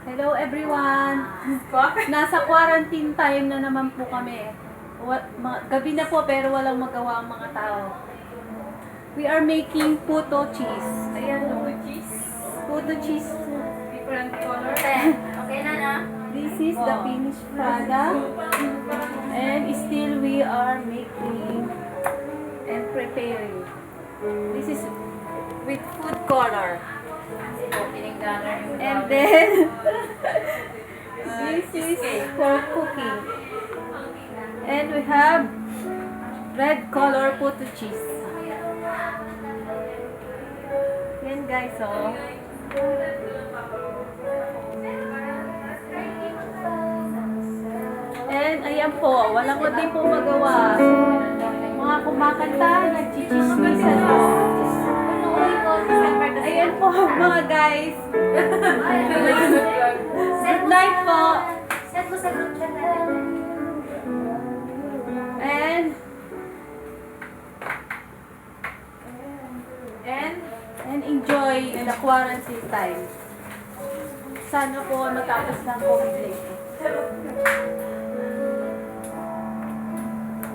Hello everyone! Nasa quarantine time na naman po kami. Gabi na po pero walang magawa ang mga tao. We are making puto cheese. Ayan o. Puto cheese. Different color. Okay na na? This is the finished product. And still we are making and preparing. This is with food color. And then, this is for cooking. And we have red color puto cheese. Yan guys, oh. And ayan po, walang kundi po magawa. Mga kumakanta, nagchichismisan po. Ayan po mga guys. Good night po. Send mo sa group chat natin. And enjoy the quarantine time. Sana po matapos na COVID.